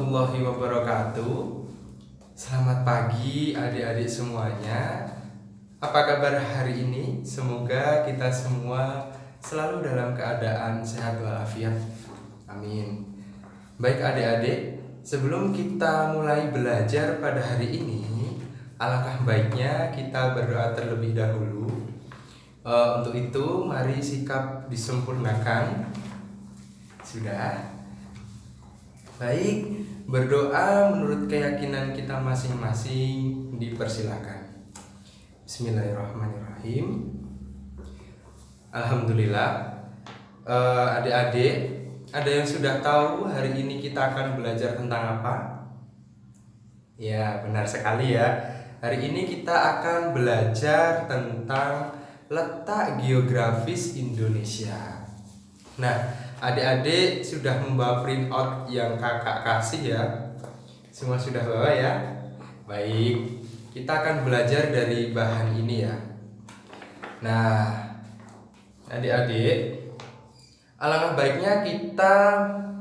warahmatullahi wabarakatuh. Selamat pagi adik-adik semuanya. Apa kabar hari ini? Semoga kita semua selalu dalam keadaan sehat walafiat. Amin. Baik adik-adik, sebelum kita mulai belajar pada hari ini, alangkah baiknya kita berdoa terlebih dahulu. Untuk itu mari sikap disempurnakan. Sudah? Baik, berdoa menurut keyakinan kita masing-masing dipersilakan. Bismillahirrahmanirrahim. Alhamdulillah. Adik-adik, ada yang sudah tahu hari ini kita akan belajar tentang apa? Ya, benar sekali ya. Hari ini kita akan belajar tentang letak geografis Indonesia. Nah, adik-adik sudah membawa printout yang kakak kasih ya? Semua sudah bawa ya? Baik, kita akan belajar dari bahan ini ya. Nah, adik-adik, alangkah baiknya kita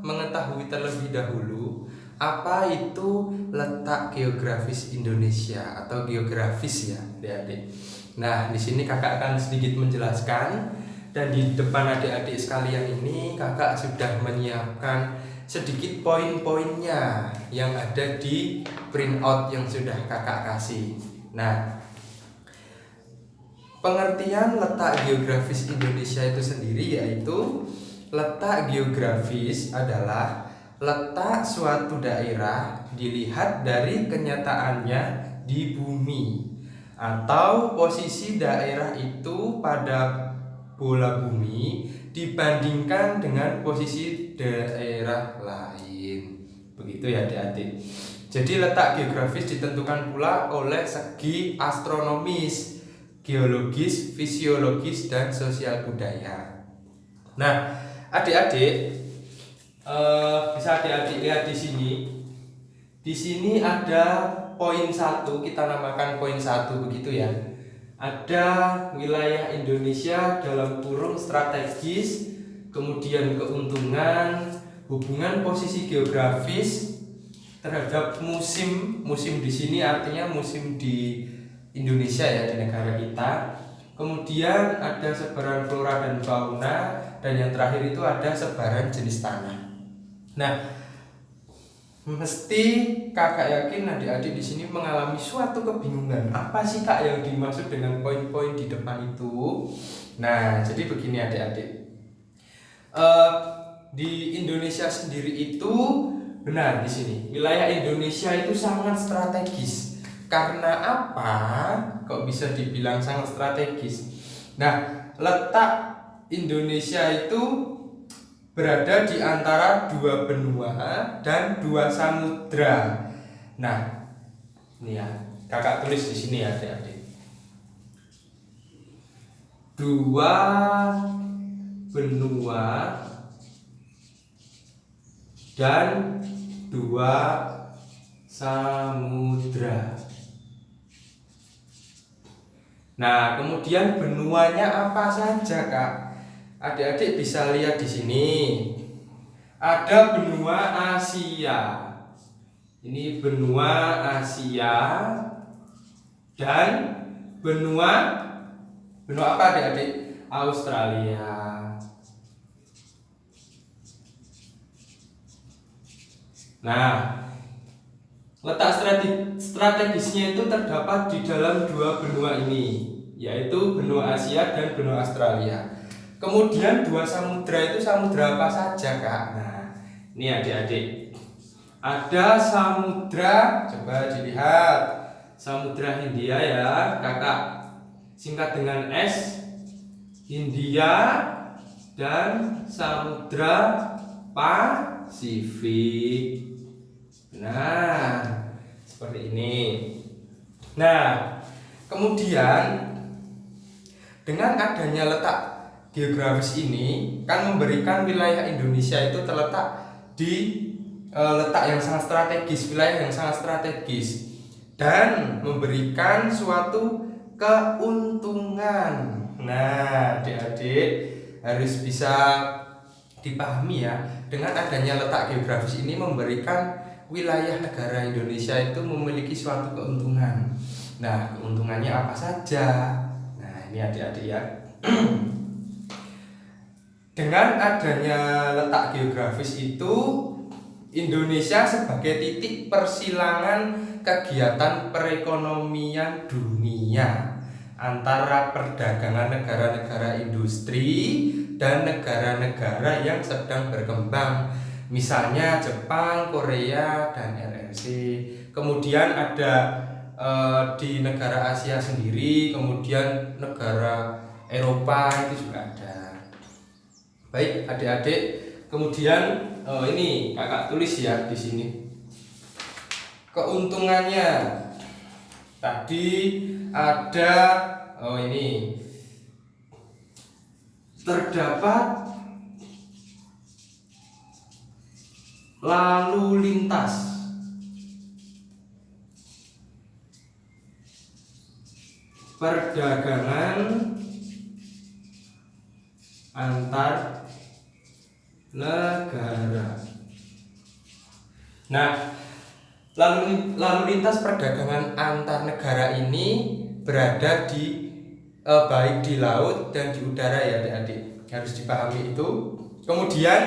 mengetahui terlebih dahulu apa itu letak geografis Indonesia atau geografis ya, adik-adik. Nah, di sini kakak akan sedikit menjelaskan. Dan di depan adik-adik sekalian ini kakak sudah menyiapkan sedikit poin-poinnya yang ada di printout yang sudah kakak kasih. Nah, pengertian letak geografis Indonesia itu sendiri yaitu letak geografis adalah letak suatu daerah dilihat dari kenyataannya di bumi atau posisi daerah itu pada bola bumi dibandingkan dengan posisi daerah lain. Begitu ya adik-adik. Jadi letak geografis ditentukan pula oleh segi astronomis, geologis, fisiologis, dan sosial budaya. Nah, adik-adik bisa adik-adik lihat di sini. Di sini ada poin 1, kita namakan poin 1 begitu ya. Ada wilayah Indonesia dalam kurung strategis, kemudian keuntungan, hubungan posisi geografis terhadap musim di sini artinya musim di Indonesia ya, di negara kita. Kemudian ada sebaran flora dan fauna, dan yang terakhir itu ada sebaran jenis tanah. Nah, mesti kakak yakin adik-adik di sini mengalami suatu kebingungan. Apa sih kak yang dimaksud dengan poin-poin di depan itu? Nah, jadi begini adik-adik. Di Indonesia sendiri itu benar di sini. Wilayah Indonesia itu sangat strategis. Karena apa? Kok bisa dibilang sangat strategis? Nah, letak Indonesia itu berada di antara 2 benua dan 2 samudra. Nah, ini ya, kakak tulis di sini ya, adik-adik. 2 benua dan 2 samudra. Nah, kemudian benuanya apa saja, Kak? Adik-adik bisa lihat di sini. Ada benua Asia. Ini benua Asia dan benua apa adik-adik? Australia. Nah, letak strategisnya itu terdapat di dalam 2 benua ini, yaitu benua Asia dan benua Australia. Kemudian 2 samudra itu samudra apa saja, Kak? Nah, ini adik-adik. Ada samudra, coba dilihat. Samudra Hindia ya, kakak singkat dengan S. Hindia dan samudra Pasifik. Nah, seperti ini. Nah, kemudian dengan adanya letak geografis ini kan memberikan wilayah Indonesia itu terletak di letak yang sangat strategis, wilayah yang sangat strategis, dan memberikan suatu keuntungan. Nah, adik-adik harus bisa dipahami ya, dengan adanya letak geografis ini memberikan wilayah negara Indonesia itu memiliki suatu keuntungan. Nah, keuntungannya apa saja? Nah, ini adik-adik ya. Dengan adanya letak geografis itu, Indonesia sebagai titik persilangan kegiatan perekonomian dunia antara perdagangan negara-negara industri dan negara-negara yang sedang berkembang, misalnya Jepang, Korea, dan RRC. Kemudian ada di negara Asia sendiri, kemudian negara Eropa itu juga ada. Baik adik-adik, kemudian ini kakak tulis ya di sini keuntungannya. Tadi ada ini terdapat lalu lintas perdagangan antar negara. Nah, lalu lintas perdagangan antar negara ini berada di baik di laut dan di udara ya adik-adik, harus dipahami itu. Kemudian,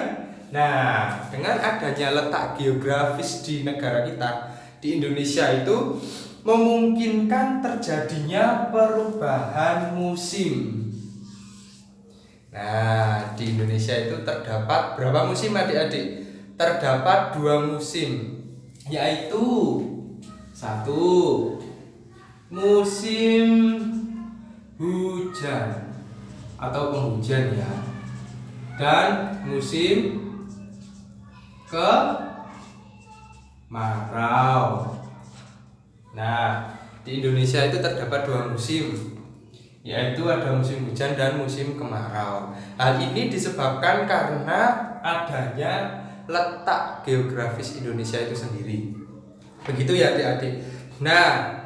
nah, dengan adanya letak geografis di negara kita, di Indonesia itu memungkinkan terjadinya perubahan musim. Nah, di Indonesia itu terdapat berapa musim adik-adik? Terdapat 2 musim, yaitu 1 musim hujan atau penghujan ya, dan musim kemarau. Nah, di Indonesia itu terdapat 2 musim, yaitu ada musim hujan dan musim kemarau. Hal ini disebabkan karena adanya letak geografis Indonesia itu sendiri. Begitu ya adik-adik. Nah,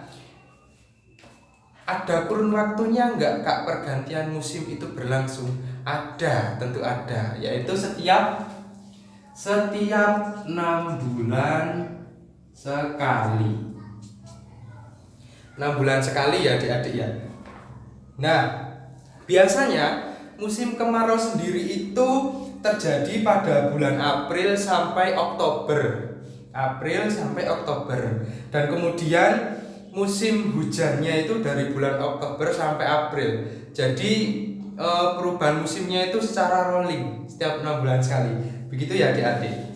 ada kurun waktunya enggak Kak pergantian musim itu berlangsung? Ada, tentu ada, yaitu setiap 6 bulan sekali. 6 bulan sekali ya adik-adik ya. Nah, biasanya musim kemarau sendiri itu terjadi pada bulan April sampai Oktober. Dan kemudian musim hujannya itu dari bulan Oktober sampai April. Jadi perubahan musimnya itu secara rolling setiap 6 bulan sekali. Begitu ya adik-adik.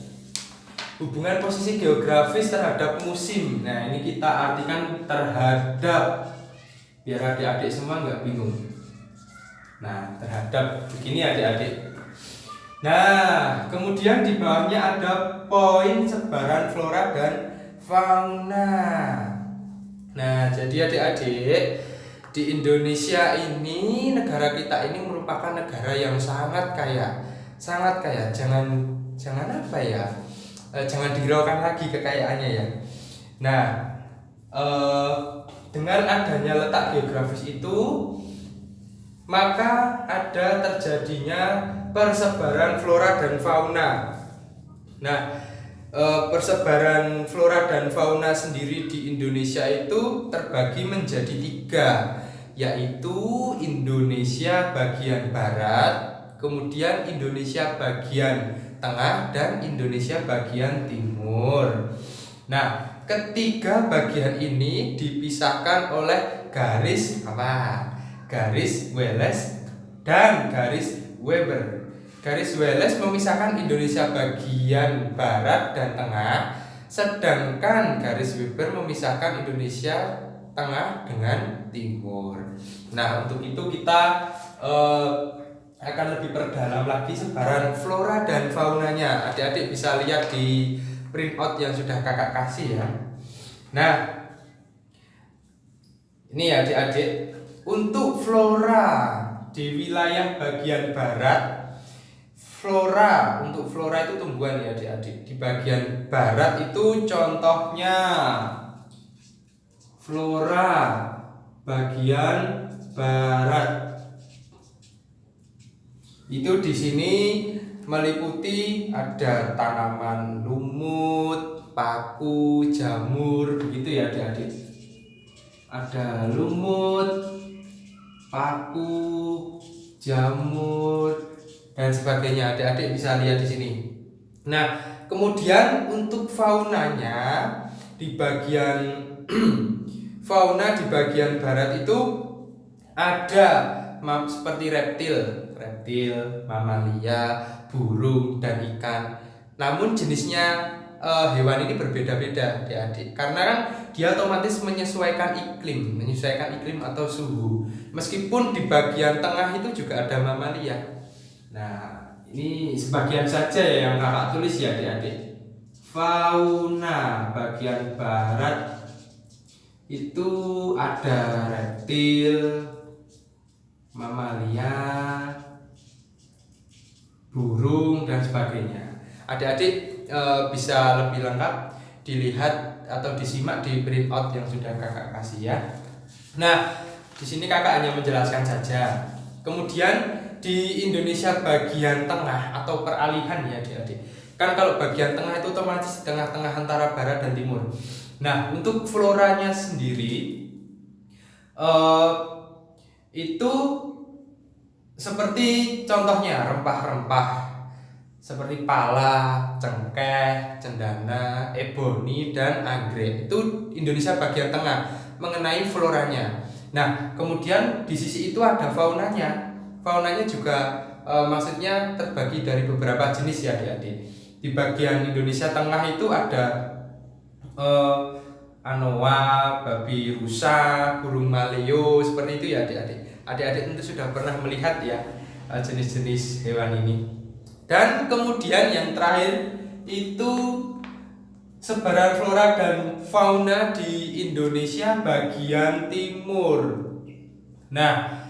Hubungan posisi geografis terhadap musim. Nah, ini kita artikan terhadap, biar adik-adik semua nggak bingung. Nah, terhadap begini adik-adik. Nah, kemudian di bawahnya ada poin sebaran flora dan fauna. Nah, jadi adik-adik, di Indonesia ini, negara kita ini merupakan negara yang sangat kaya. Jangan apa ya? Jangan diraukan lagi kekayaannya ya. Nah, dengan adanya letak geografis itu, maka ada terjadinya persebaran flora dan fauna. Nah, persebaran flora dan fauna sendiri di Indonesia itu terbagi menjadi 3, yaitu Indonesia bagian barat, kemudian Indonesia bagian tengah, dan Indonesia bagian timur. Nah, ketiga bagian ini dipisahkan oleh garis apa? Garis Wallace dan garis Weber. Garis Wallace memisahkan Indonesia bagian barat dan tengah, sedangkan garis Weber memisahkan Indonesia tengah dengan timur. Nah, untuk itu kita akan lebih perdalam lagi sebaran flora dan faunanya. Adik-adik bisa lihat di printout yang sudah kakak kasih ya. Nah, ini adik-adik, untuk flora di wilayah bagian barat, untuk flora itu tumbuhan ya adik-adik. Di bagian barat itu contohnya flora bagian barat. Itu di sini meliputi ada tanaman lumut, paku, jamur, begitu ya adik-adik. Ada lumut, paku, jamur, dan sebagainya. Adik-adik bisa lihat di sini. Nah, kemudian untuk faunanya di bagian fauna di bagian barat itu ada seperti reptil, mamalia, burung, dan ikan. Namun jenisnya hewan ini berbeda-beda, adik-adik. Karena kan dia otomatis menyesuaikan iklim atau suhu. Meskipun di bagian tengah itu juga ada mamalia. Nah, ini sebagian saja ya yang kakak tulis ya, adik-adik. Fauna bagian barat itu ada reptil, mamalia, burung, dan sebagainya. Adik-adik bisa lebih lengkap dilihat atau disimak di printout yang sudah kakak kasih ya. Nah, di sini kakak hanya menjelaskan saja. Kemudian di Indonesia bagian tengah atau peralihan ya adik-adik. Kan kalau bagian tengah itu otomatis tengah-tengah antara barat dan timur. Nah, untuk floranya sendiri itu seperti contohnya rempah-rempah seperti pala, cengkeh, cendana, eboni, dan anggrek. Itu Indonesia bagian tengah mengenai floranya. Nah, kemudian di sisi itu ada faunanya. Faunanya juga maksudnya terbagi dari beberapa jenis ya adik-adik. Di bagian Indonesia tengah itu ada anoa, babi rusa, burung maleo, seperti itu ya adik-adik. Adik-adik tentu sudah pernah melihat ya jenis-jenis hewan ini. Dan kemudian yang terakhir itu sebaran flora dan fauna di Indonesia bagian timur. Nah,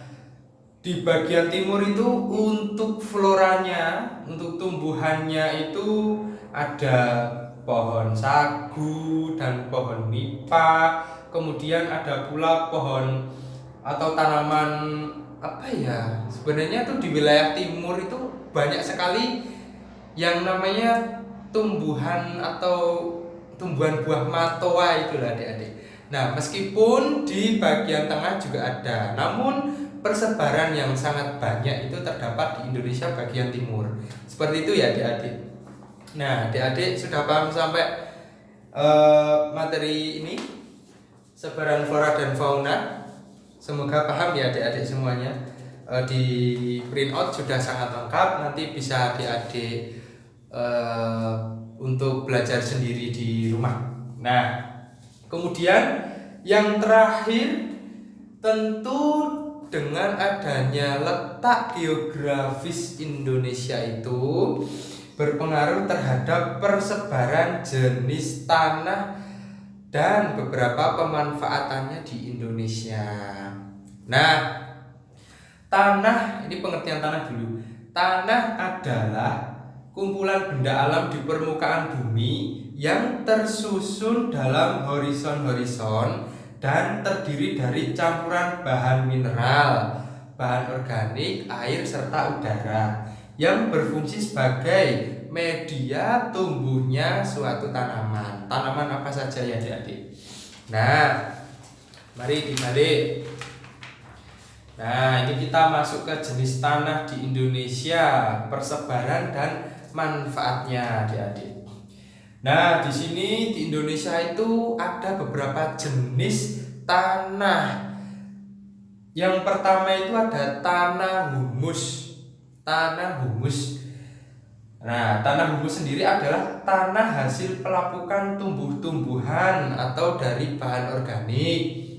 di bagian timur itu untuk floranya, untuk tumbuhannya itu ada pohon sagu dan pohon nipah. Kemudian ada pula pohon atau tanaman apa ya? Sebenarnya tuh di wilayah timur itu banyak sekali yang namanya tumbuhan atau tumbuhan buah matoa itulah adik-adik. Nah, meskipun di bagian tengah juga ada, namun persebaran yang sangat banyak itu terdapat di Indonesia bagian timur. Seperti itu ya adik-adik. Nah, adik-adik sudah paham sampai materi ini, sebaran flora dan fauna. Semoga paham ya adik-adik semuanya. Di printout sudah sangat lengkap. Nanti bisa adik-adik untuk belajar sendiri di rumah. Nah, kemudian yang terakhir tentu dengan adanya letak geografis Indonesia itu berpengaruh terhadap persebaran jenis tanah dan beberapa pemanfaatannya di Indonesia. Nah, tanah, ini pengertian tanah dulu. Tanah adalah kumpulan benda alam di permukaan bumi yang tersusun dalam horizon-horizon dan terdiri dari campuran bahan mineral, bahan organik, air, serta udara yang berfungsi sebagai media tumbuhnya suatu tanaman. Tanaman apa saja ya adik-adik? Nah, mari dibalik. Nah, ini kita masuk ke jenis tanah di Indonesia, persebaran dan manfaatnya adik-adik. Nah, di sini di Indonesia itu ada beberapa jenis tanah. Yang pertama itu ada tanah humus. Tanah humus. Nah, tanah humus sendiri adalah tanah hasil pelapukan tumbuh-tumbuhan atau dari bahan organik.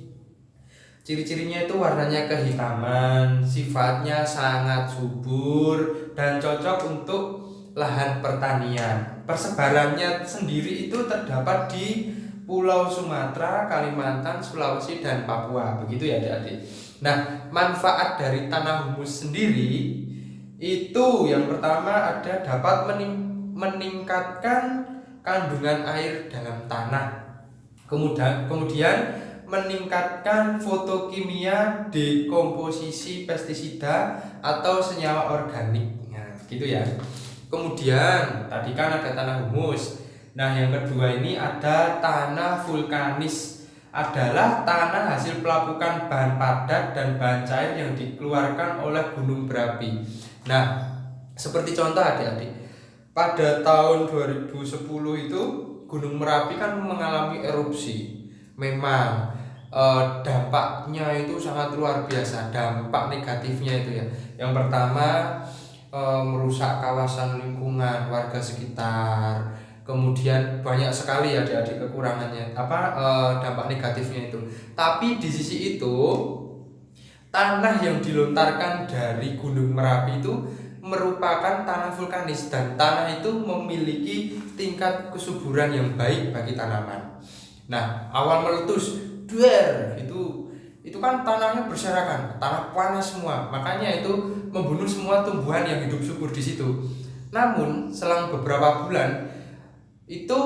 Ciri-cirinya itu warnanya kehitaman, sifatnya sangat subur dan cocok untuk lahan pertanian. Persebarannya sendiri itu terdapat di Pulau Sumatera, Kalimantan, Sulawesi, dan Papua. Begitu ya adik-adik. Nah, manfaat dari tanah humus sendiri itu yang pertama ada dapat meningkatkan kandungan air dalam tanah. Kemudian meningkatkan fotokimia dekomposisi pestisida atau senyawa organik. Nah, gitu ya. Kemudian tadi kan ada tanah humus. Nah, yang kedua ini ada tanah vulkanis, adalah tanah hasil pelapukan bahan padat dan bahan cair yang dikeluarkan oleh gunung berapi. Nah, seperti contoh adik-adik, pada tahun 2010 itu Gunung Merapi kan mengalami erupsi. Memang dampaknya itu sangat luar biasa, dampak negatifnya itu ya. Yang pertama, merusak kawasan lingkungan warga sekitar. Kemudian banyak sekali ya adik-adik kekurangannya, dampak negatifnya itu. Tapi di sisi itu, tanah yang dilontarkan dari Gunung Merapi itu merupakan tanah vulkanis, dan tanah itu memiliki tingkat kesuburan yang baik bagi tanaman. Nah, awal meletus, itu kan tanahnya berserakan, tanah panas semua, makanya itu membunuh semua tumbuhan yang hidup subur di situ. Namun selang beberapa bulan itu,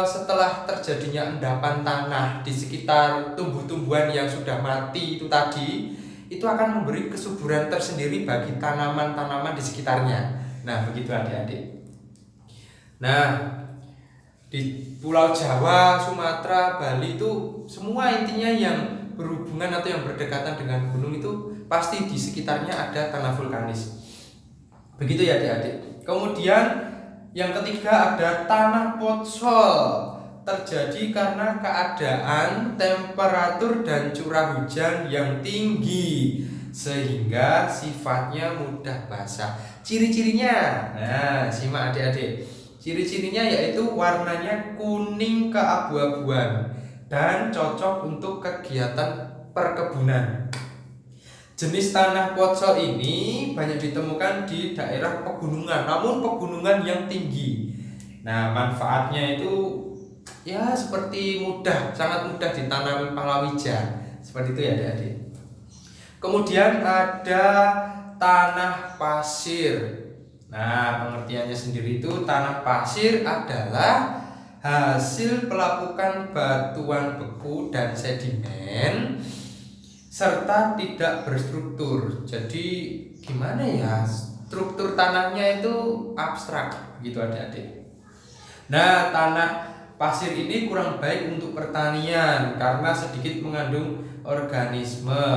setelah terjadinya endapan tanah di sekitar tumbuh-tumbuhan yang sudah mati itu tadi, itu akan memberi kesuburan tersendiri bagi tanaman-tanaman di sekitarnya. Nah, begitu adik-adik. Nah, di Pulau Jawa, Sumatera, Bali itu semua intinya yang berhubungan atau yang berdekatan dengan gunung itu pasti di sekitarnya ada tanah vulkanis. Begitu ya adik-adik. Kemudian yang ketiga ada tanah potsol, terjadi karena keadaan temperatur dan curah hujan yang tinggi sehingga sifatnya mudah basah. Ciri-cirinya, nah simak adik-adik. Ciri-cirinya yaitu warnanya kuning keabu-abuan dan cocok untuk kegiatan perkebunan. Jenis tanah potsol ini banyak ditemukan di daerah pegunungan, namun pegunungan yang tinggi. Nah, manfaatnya itu ya seperti sangat mudah ditanami palawija. Seperti itu ya adik-adik. Kemudian ada tanah pasir. Nah, pengertiannya sendiri itu tanah pasir adalah hasil pelapukan batuan beku dan sedimen serta tidak berstruktur. Jadi gimana ya, struktur tanahnya itu abstrak gitu adik-adik. Nah, tanah pasir ini kurang baik untuk pertanian karena sedikit mengandung organisme.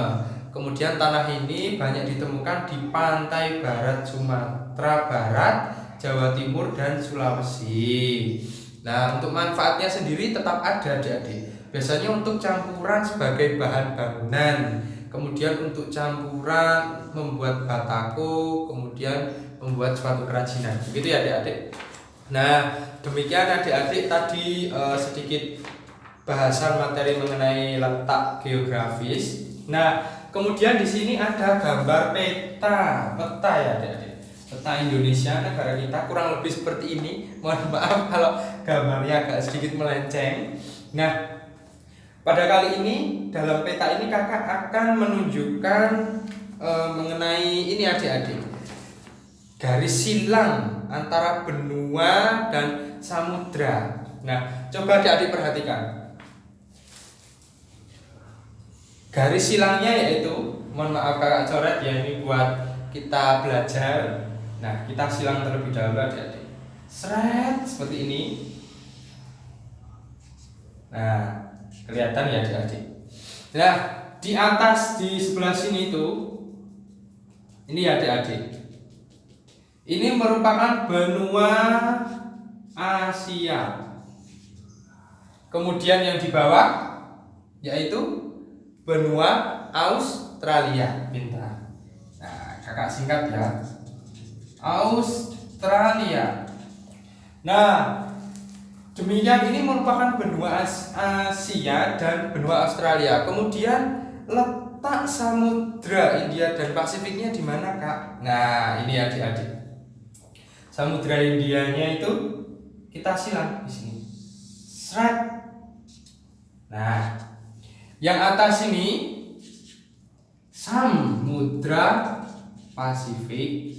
Kemudian tanah ini banyak ditemukan di pantai barat Sumatera Barat, Jawa Timur, dan Sulawesi. Nah, untuk manfaatnya sendiri tetap ada adik-adik. Biasanya untuk campuran sebagai bahan bangunan, kemudian untuk campuran membuat batako, kemudian membuat suatu kerajinan. Begitu ya adik-adik. Nah, demikian adik-adik tadi sedikit bahasan materi mengenai letak geografis. Nah, kemudian di sini ada gambar peta ya adik-adik. Peta Indonesia negara kita kurang lebih seperti ini. Mohon maaf kalau gambarnya agak sedikit melenceng. Nah, pada kali ini dalam peta ini kakak akan menunjukkan mengenai ini adik-adik, garis silang antara benua dan samudra. Nah, coba adik-adik perhatikan. Garis silangnya yaitu, mohon maaf kakak coret ya, ini buat kita belajar. Nah, kita silang terlebih dahulu adik-adik. Seret seperti ini. Nah, kelihatan ya adik-adik. Nah, di atas di sebelah sini itu, ini adik-adik, ini merupakan benua Asia. Kemudian yang di bawah yaitu benua Australia. Pintar. Nah, kakak singkat ya, Australia. Nah, demikian ini merupakan benua Asia dan benua Australia. Kemudian letak samudra India dan Pasifiknya di mana, Kak? Nah, ini adik-adik. Samudra Indianya itu kita silang di sini. Seret. Nah, yang atas ini Samudra Pasifik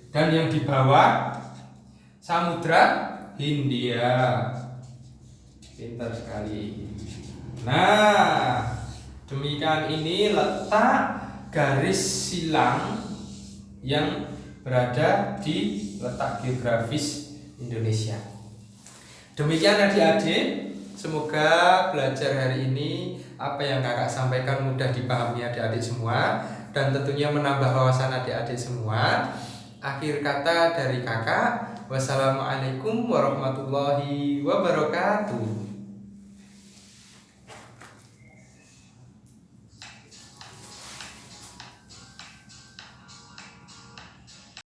dan yang di bawah Samudra Hindia. Pintar sekali. Nah, demikian ini letak garis silang yang berada di letak geografis Indonesia. Demikian adik-adik, semoga belajar hari ini apa yang kakak sampaikan mudah dipahami adik-adik semua, dan tentunya menambah wawasan adik-adik semua. Akhir kata dari kakak, wassalamualaikum warahmatullahi wabarakatuh.